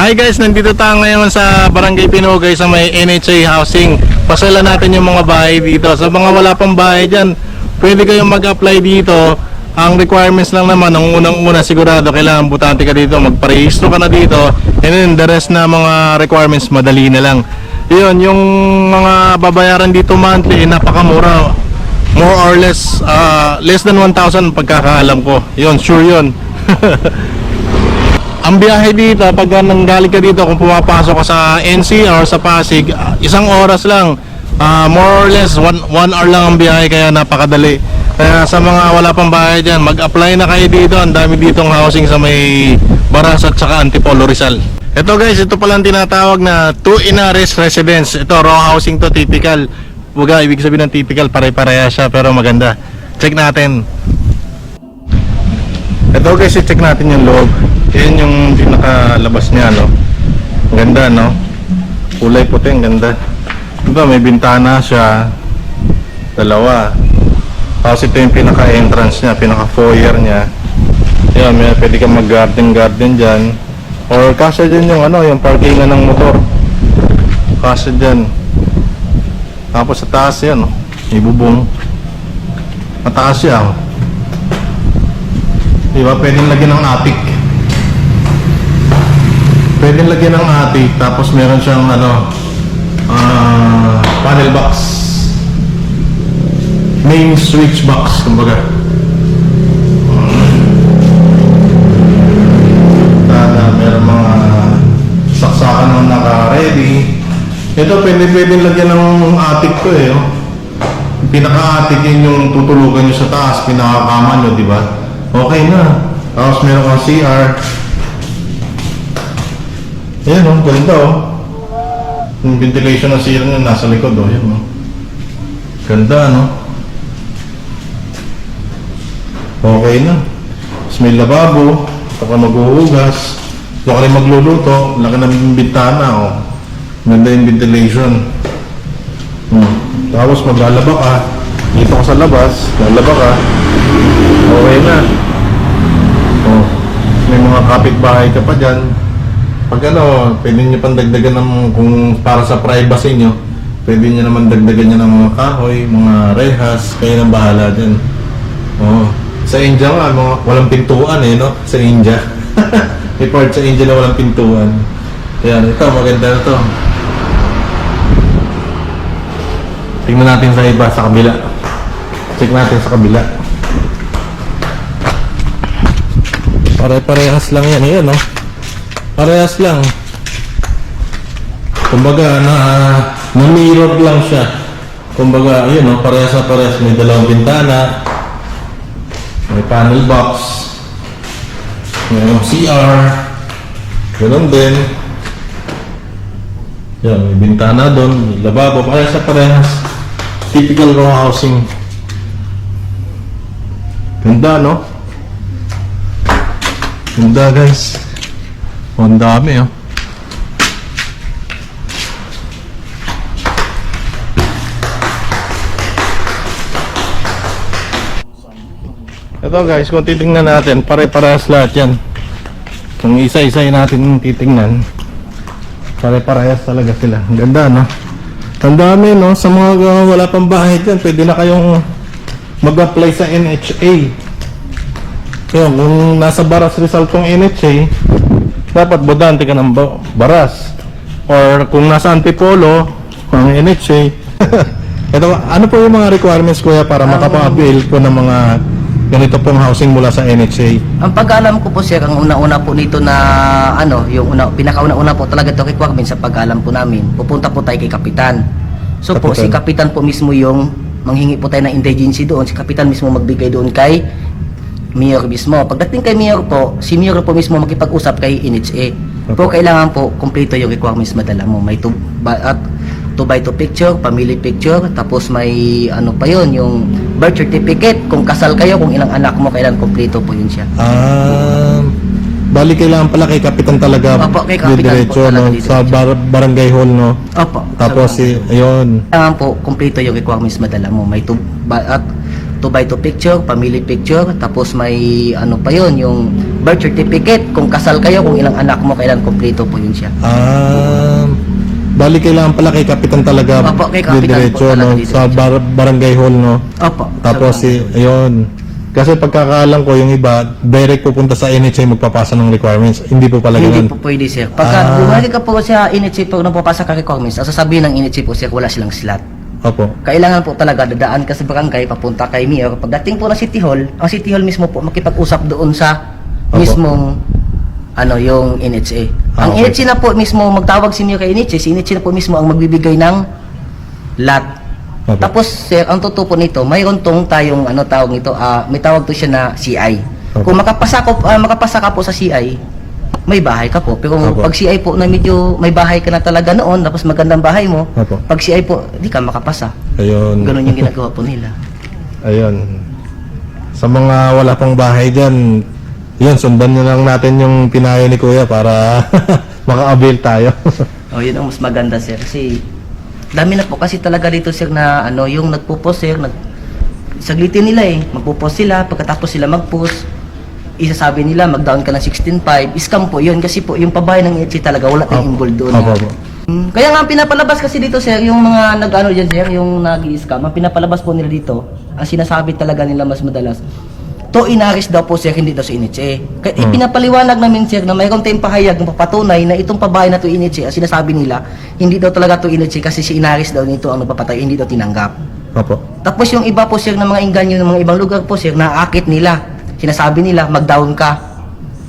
Hi guys, nandito tayo ngayon sa Barangay Pinugay sa may NHA Housing. Pasala natin yung mga bahay dito. Sa mga wala pang bahay dyan, pwede kayong mag-apply dito. Ang requirements lang naman, ang unang-una sigurado, kailangan butante ka dito, magparehistro ka na dito. And then the rest na mga requirements, madali na lang. Yun, yung mga babayaran dito monthly, napakamura. More or less, less than 1,000 pagkakaalam ko. Yun, sure yun. Ang biyahe dito, pag nanggaling ka dito, kung pumapasok ka sa NCR or sa Pasig, isang oras lang. More or less, one hour lang ang biyahe, kaya napakadali. Kaya sa mga wala pang bahay dyan, mag-apply na kayo dito. Ang dami ditong housing sa may Baras at saka Antipolo Rizal. Ito guys, ito palang tinatawag na 2 Inares Residence. Ito, raw housing to, typical. Huwag ibig sabihin ng typical, pare-pareha siya, pero maganda. Check natin. Ito guys, i-check natin yung loob. Yan yung pinakalabas niya, no? Ganda, no? Kulay puti, ang ganda. Ito, may bintana siya. Dalawa. Tapos ito yung pinaka-entrance niya, pinaka-foyer niya. Yan, may pwede kang mag-garden dyan. Or kasya dyan yung ano, yung parkingan ng motor. Kasya dyan. Tapos sa taas yan, no? May bubong. Mataas siya, oh. Diba, pwedeng lagyan ng attic. Pwedeng lagyan ng attic, tapos meron siyang ano, panel box, main switch box, kumbaga. Meron mga saksakan na naka-ready. Ito, pwedeng lagyan ng attic to eh, oh. Pinaka-attic yun yung tutulugan nyo sa taas, pinaka-kama nyo, diba? Okay na. Tapos meron kang CR. Ayan, oh, ganda, oh. Yung ventilation ng CR nyo nasa likod, oh. Ayan, oh. Ganda, no? Okay na. Tapos may lababo. Saka maghuhugas. Saka ka rin magluluto. Laki ng bintana, oh. Ganda yung ventilation. Tapos maglalaba ka. Dito ka sa labas. Lalaba ka. Okay na. Oh, may mga kapitbahay ka pa dyan. Pag ano, pwede nyo pang dagdagan ng, kung para sa privacy nyo, pwede nyo naman dagdagan nyo ng mga kahoy, mga rehas, kayo nang bahala dyan. Oh, sa India nga, mga, walang pintuan eh, no? Sa India. May part sa India na walang pintuan. Yan, ito, maganda na to. Tingnan natin sa iba, sa kabila. Check natin sa kabila. Pare-parehas lang yan, ayan, no? Parehas lang. Kumbaga, na-mirror lang siya. Kumbaga, ayun, no? Parehas na parehas. May dalawang bintana. May panel box. May CR. Ganun din. Yan, may bintana doon. May lababo. Parehas na parehas. Typical raw housing. Ganda, no? Ganda, guys. Ang dami, oh. Ito guys, kung titingnan natin, pare-parehas lahat yan. Kung isa-isa natin titingnan, pare-parehas talaga sila. Ang ganda, no? Ang dami, no? Sa mga wala pang bahay dyan, pwede na kayong mag-apply sa NHA. Kaya kung nasa Baras Rizal tong NHA, dapat bodante ka ng Baras. Or kung nasa Antipolo, ang NHA. Ito, ano po yung mga requirements, kuya, para makapag-avail ko ng mga ganito pong housing mula sa NHA? Ang pag-alam ko po sir, ang una-una po nito na ano, yung pinakauna-una po talaga ito requirements sa pag-alam po namin. Pupunta po tayo kay Kapitan. So po, si Kapitan po mismo yung manghingi po tayo ng indigency doon. Si Kapitan mismo magbigay doon kay Mayor mismo. Pagdating kay Mayor po, si Mayor po mismo makipag-usap kay NHA. Po kailangan po kumpleto yung requirements madala mo. May 2x2 picture, family picture, tapos may ano pa yon, yung birth certificate, kung kasal kayo, kung ilang anak mo, kailangan kumpleto po yun siya. Bali kailangan pala kay Kapitan talaga. Opo, kay Kapitan diretso, po talaga, no? Sa barangay hall, no? Opo. Tapos ayun. Kailangan po kumpleto yung requirements madala mo. May 2x2 picture, family picture, tapos may ano pa yun, yung birth certificate, kung kasal kayo, kung ilang anak mo, kailan kompleto po yun siya. Bali kailangan pala kay Kapitan talaga. Opo, kay Kapitan diretso, po talaga, no? Sa diretso. barangay hall, no? Opo. Tapos ayun. Kasi pagkakaalam ko yung iba, direct pupunta sa NHA magpapasa ng requirements. Hindi po pala Hindi ganun. po pwede, sir. Pagka bumalik ka po sa NHA po nang papasa ka requirements, ang sasabihin ng NHA po, sir, wala silang slot. Opo. Kailangan po talaga dadaan ka sa barangay, papunta kay mayor. Pagdating po ng City Hall, ang City Hall mismo po makipag-usap doon sa Opo. mismong yung NHA. Ang Okay. NHA na po mismo magtawag si mayor kay NHA, si NHA na po mismo ang magbibigay ng lot. Opo. Tapos sir, ang totoo po nito, mayroon tong tayong tawag nito, may tawag to siya na CI. Opo. Kung makapasa ka po sa CI, may bahay ka po. Pero Opo. pag CI po na medyo may bahay ka na talaga noon, tapos magandang bahay mo, Opo. pag CI po, di ka makapasa. Ayun. Ganun yung ginagawa po nila. Ayun. Sa mga wala pang bahay dyan, yun, sundan nyo lang natin yung pinayo ni Kuya para maka-avail tayo. Yun ang mas maganda, sir. Kasi dami na po kasi talaga dito, sir, na yung nagpo-post, sir, saglitin nila magpo-post sila, pagkatapos sila mag-post, isasabi nila mag-down ka ng 16.5, scam po yun kasi po yung pabahay ng EHC talaga wala tayong involved doon. Opo, opo. Kaya nga ang pinapalabas kasi dito, sir, yung mga nag-ano dyan, sir, yung nag-i-scam, ang pinapalabas po nila dito, ang sinasabi talaga nila mas madalas, to inaris daw po, sir, hindi daw sa NHA. Kaya ipinapaliwanag namin, sir, na mayroong tayong pahayag ng papatunay na itong pabahay na to NHA, ang sinasabi nila, hindi daw talaga to NHA kasi si inaris daw nito ang nagpapatay, hindi daw tinanggap. Opo. Tapos yung iba po, sir, ng mga inganyo ng mga ibang lugar po, sir, naakit nila. Sinasabi nila, mag-down ka.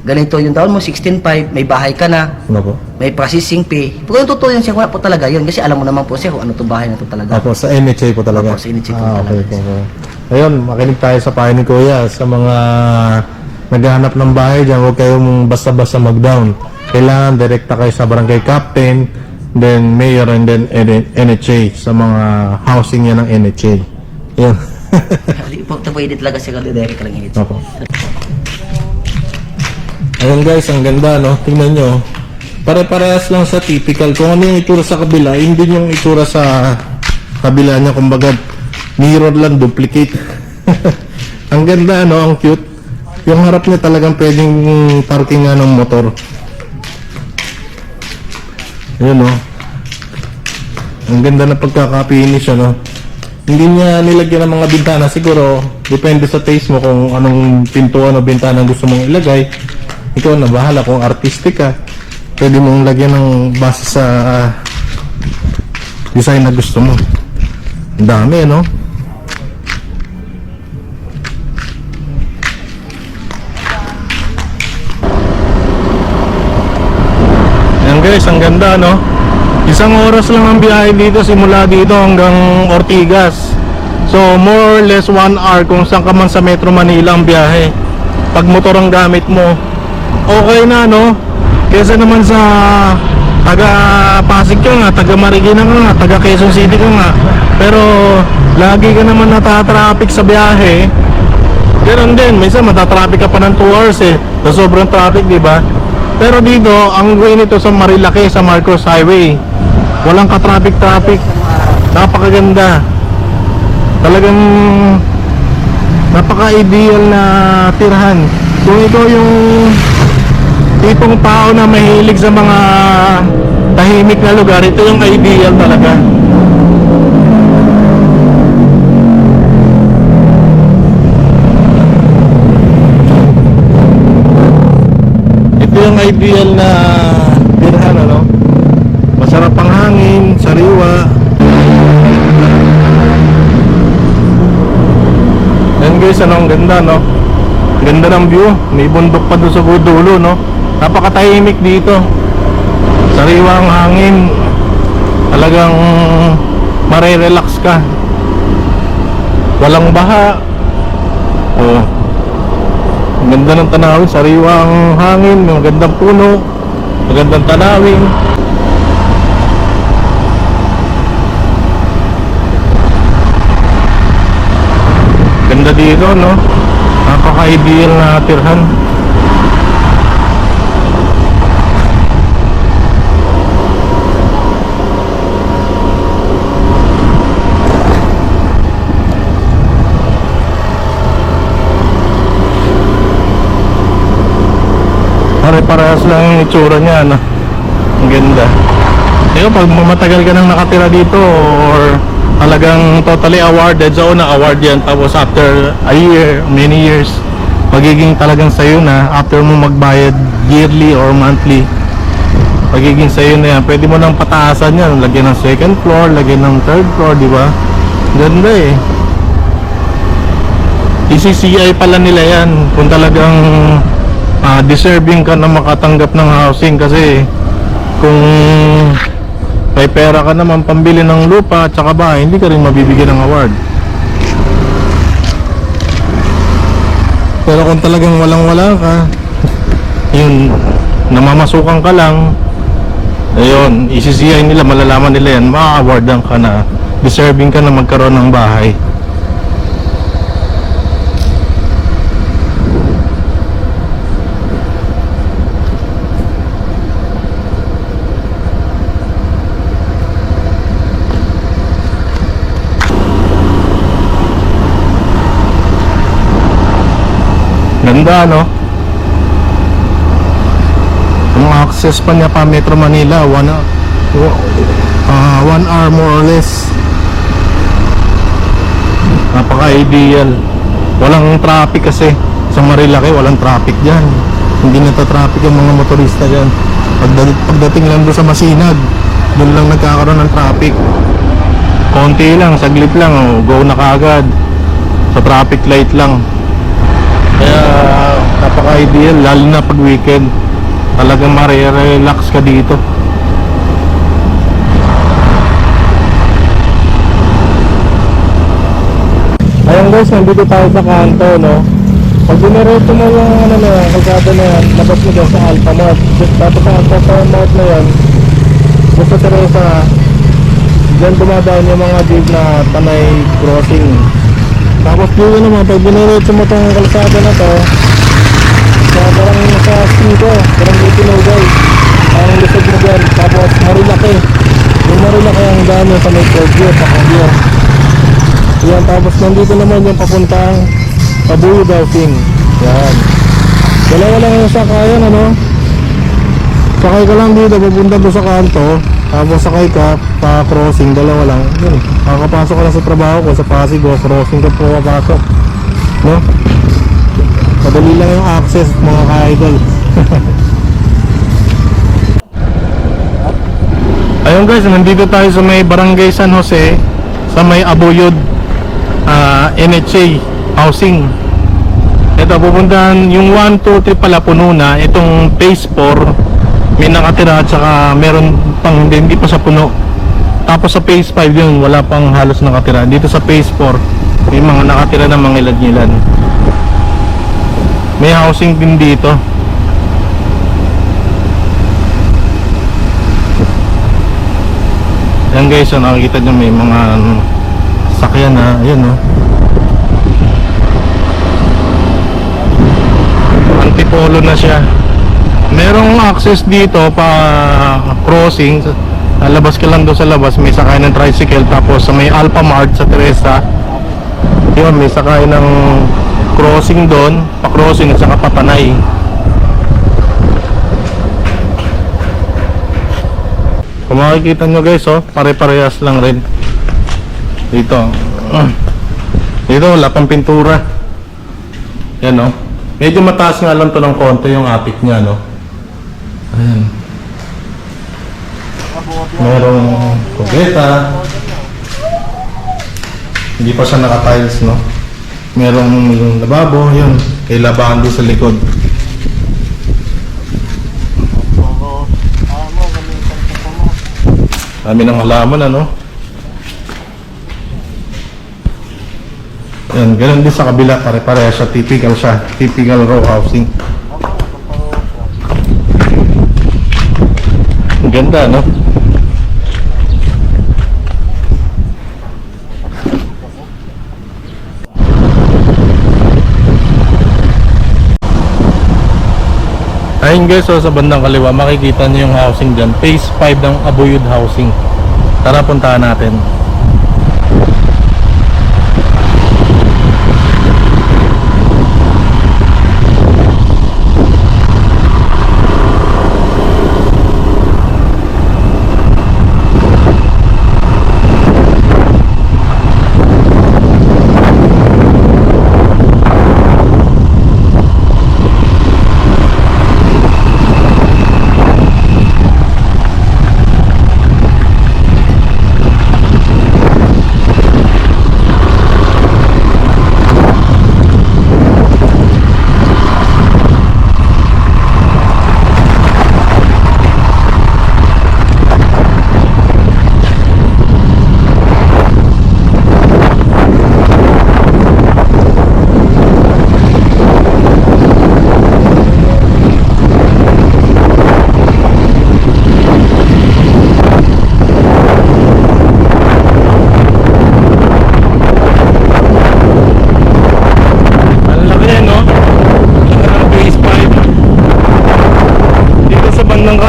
Ganito yung down mo, 16.5, may bahay ka na, Opo. may processing fee. Pero yung totoo yun, sir, wala po talaga yun. Kasi alam mo naman po, sir, kung ano to bahay na to talaga. Opo, sa NHA po talaga. Opo, sa NHA po Okay talaga. po. Ayun, makinig tayo sa payo ni Kuya. Sa mga naghahanap ng bahay dyan, huwag kayong basta-basta mag-down. Kailangan direkta kayo sa barangay captain, then mayor, and then NHA sa mga housing yan ng NHA. Yun. Hindi po ito pwede talaga, sir, kasi direct lang yun. Opo. Ayun guys, ang ganda, no? Tingnan nyo. Pare-parehas lang sa typical. Kung ano yung itsura sa kabila, yun din yung itsura sa kabila niya. Kumbaga, mirror lang, duplicate. Ang ganda, no? Ang cute. Yung harap niya talagang pwedeng parking ng motor. Ayun, no? Ang ganda na pagkaka-finish, no? Hindi niya nilagyan ng mga bintana. Siguro, depende sa taste mo kung anong pintuan o bintana gusto mong ilagay. Ikaw na bahala kung artistic ka. Pwede mong lagyan ng base sa design na gusto mo. Ang dami, no? Ayan guys, ang ganda, no? Isang oras lang ang biyahe dito, simula dito hanggang Ortigas. So, more or less 1 hour kung saan ka man sa Metro Manila ang biyahe. Pag motor ang gamit mo, okay na, no? Kesa naman sa taga Pasig ka nga, taga Marikina ka nga, taga Quezon City ka nga, pero lagi ka naman natatraffic sa biyahe. Ganun din, minsan matatraffic ka pa ng 2 hours sa sobrang traffic, di ba? Pero dito, ang way nito sa Marilaki, sa Marcos Highway, walang ka-traffic. Napakaganda. Talagang napaka-ideal na tirahan. Kung ito yung tipong tao na mahilig sa mga tahimik na lugar, ito yung ideal talaga. Ito yung ideal na tirahan, ano? Masarap ang hangin, sariwa. Yan guys, ano, ang ganda, no? Ganda ng view, may bundok pa doon sa dulo, no? Napakatahimik dito. Sariwa ang hangin. Talagang mare-relax ka. Walang baha. Oh. Ang ganda ng tanawin, sariwa ang hangin, may magandang puno, magandang tanawin. Ganda dito, no? Napaka-ideal na tirhan. Pare-parehas lang yung itsura niya, no? Ang ganda. Ikaw, pag matagal ka nang nakatira dito or talagang totally awarded sa una, award yan. Tapos after a year, many years, magiging talagang sayo na after mo magbayad yearly or monthly. Magiging sayo na yan. Pwede mo nang pataasan yan. Lagyan ng second floor, lagyan ng third floor, di ba? Ganda eh. ECCI pala nila yan kung talagang deserving ka na makatanggap ng housing, kasi kung may pera ka naman pambili ng lupa at saka bahay, hindi ka rin mabibigyan ng award. Pero kung talagang walang-wala ka, yun, namamasukan ka lang, ayun, ECCI nila, malalaman nila yan, ma-awardan ka na deserving ka na magkaroon ng bahay. Ganda, no? Ang access pa niya pa Metro Manila, 1 hour more or less. Napaka-ideal. Walang traffic kasi sa Marilaki, walang traffic dyan. Hindi nata-traffic yung mga motorista dyan. Pagdating lang doon sa Masinag, doon lang nagkakaroon ng traffic. Konti lang, saglit lang, oh, go na kaagad. Sa traffic light lang. Kaya napaka-ideal, lalo na pag weekend. Talagang mare-relax ka dito. Ayan guys, nandito tayo sa kanto, no? Pag diniretso mo yung ano na yan, kalsada na yan, labas mo dyan sa Alphamart. Tapos sa Alphamart na yan, sa Teresa, dyan dumadaan yung mga jeep na Tanay Crossing. Tapos dito naman, pag diniretso mo itong kalsada na to, sa Sito, parang Itinogay, parang lusog mo dyan. Tapos Marilaki, yung Marilaki ang daan sa may Cordio, sa Cordio. Yan, tapos nandito naman yung papuntang Tabuyod Housing. Yan. Dalawa lang yung sakayan, ano? Sakay ka lang dito, papunta doon sa kanto. Tapos sakay ka, pa-crossing, dalawa lang. Yun, makakapasok ka lang sa trabaho ko, sa Pasig, crossing ka po papasok. No? Madali lang yung access, mga ka-idol. Ayun guys, nandito tayo sa may Barangay San Jose, sa may Abuyod NHA Housing. Ito, pupuntahan yung 1, 2, 3 pala puno na. Itong phase 4 may nakatira at saka meron pang hindi pa sa puno. Tapos sa phase 5 yun, wala pang halos nakatira. Dito sa phase 4 may mga nakatira na mga ilad-ilad. May housing din dito. Yan guys, so nakikita nyo may mga sakyan na, yun no. Antipolo na siya. Merong access dito pa crossing. Labas ka lang doon sa labas, may sakay ng tricycle. Tapos sa may Alphamart sa Teresa, yun, may sakay ng crossing doon, pa-crossing at saka patanay. Kung makikita nyo guys, oh, pare-parehas lang rin dito. Dito wala pang pintura. Yan, oh. Medyo mataas nga lang to ng konti yung attic niya, no. Ayan. Merong kubeta. Hindi pa siya naka-tiles, no. Merong lababo, yun. Kay labahan doon sa likod. Dami ng halaman, ano. Yan, ganun din sa kabila, pare-pareha siya, typical row housing. Ang ganda, no? Ayun guys, so sa bandang kaliwa makikita niyo yung housing dyan, phase 5 ng Abuyod Housing. Tara, puntahan natin.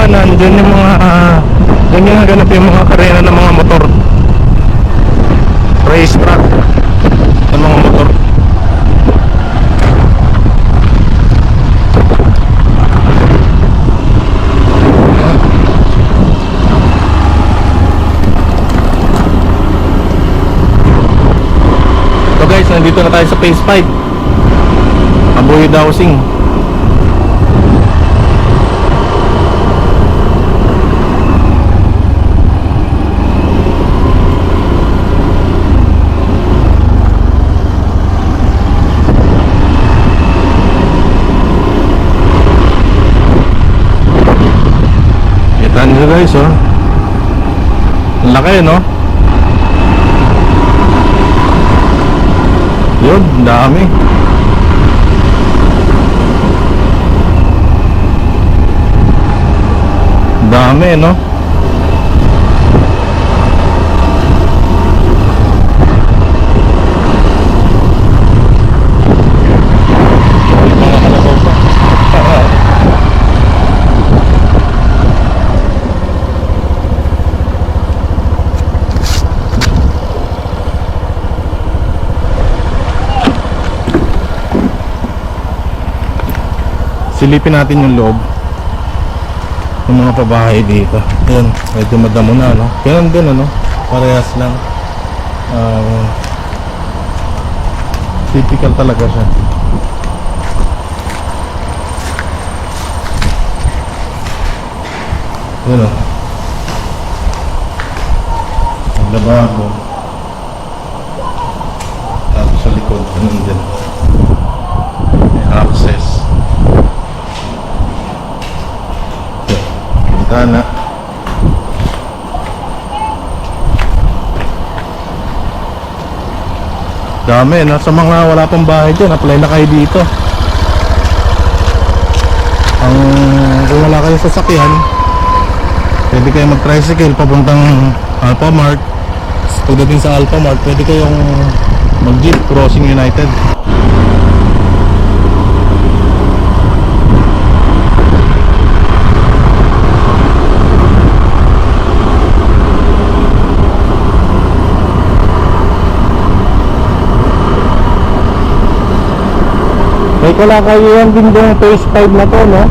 daanan, dyan yung mga dyan yung ganap yung mga karera ng mga motor, race track ng mga motor. So guys, nandito na tayo sa phase 5, Abuyod Housing. Kita nyo guys, oh, ang laki, no? Yun, dami. Dami, no? Mga kalabaw pa. Silipin natin yung loob ng mga pabahay dito. Ayan, medyo madamo na, no? Ganun din, ano? Parehas lang. Typical talaga siya. Ayan, oh. Ang lababo. Tapos sa likod, ganun din. May access. Bintana. Dami, nasa mga wala pang bahay dyan, apply na kayo dito. Kung wala kayong sasakyan, pwede kayo mag-tricycle papuntang Alphamart. Pagdating sa Alphamart, pwede kayong mag-jeep Crossing United. May kalakayan din yung phase 5 na to, no?